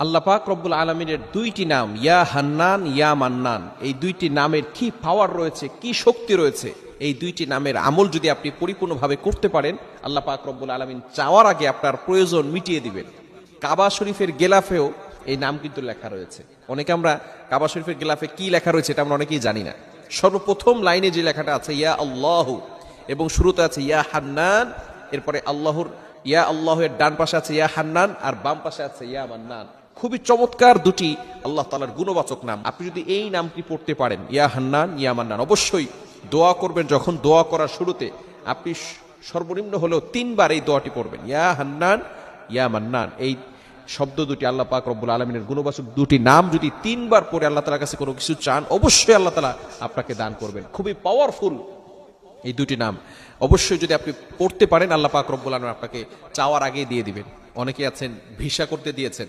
আল্লাহ পাক রব্বুল আলমিনের দুইটি নাম ইয়া হান্নান ইয়া মান্নান, এই দুইটি নামের কি পাওয়ার রয়েছে, কি শক্তি রয়েছে। এই দুইটি নামের আমল যদি আপনি পরিপূর্ণভাবে করতে পারেন, আল্লাহ পাক রব্বুল আলমিন চাওয়ার আগে আপনার প্রয়োজন মিটিয়ে দিবেন। কাবা শরীফের গেলাফেও এই নাম কিন্তু লেখা রয়েছে। অনেকে আমরা কাবা শরীফের গেলাফে কি লেখা রয়েছে এটা আমরা অনেকেই জানি না। সর্বপ্রথম লাইনে যে লেখাটা আছে ইয়া আল্লাহ, এবং শুরুতে আছে ইয়া হান্নান, এরপরে আল্লাহর ইয়া আল্লাহের ডান পাশে আছে ইয়া হান্নান, আর বাম পাশে আছে ইয়া মান্নান। খুবই চমৎকার দুটি আল্লাহ তাআলার গুণবাচক নাম। আপনি যদি এই নামটি পড়তে পারেন ইয়া হান্নান ইয়া মান্নান, অবশ্যই দোয়া করবেন, যখন দোয়া করার শুরুতে আপনি সর্বনিম্ন হলেও 3 বার এই দোয়াটি পড়বেন, ইয়া হান্নান ইয়া মান্নান। এই শব্দ দুটি আল্লাহ পাক রব্বুল আলমিনের গুণবাচক দুটি নাম যদি 3 বার পড়ে আল্লাহ তাআলার কাছে কোনো কিছু চান, অবশ্যই আল্লাহ তাআলা আপনাকে দান করবেন। খুবই পাওয়ারফুল এই দুটি নাম। অবশ্যই যদি আপনি পড়তে পারেন, আল্লাহ পাক রব্বুল আলামিন আপনাকে চাওয়ার আগে দিয়ে দিবেন। অনেকে আছেন ভিসা করতে দিয়েছেন,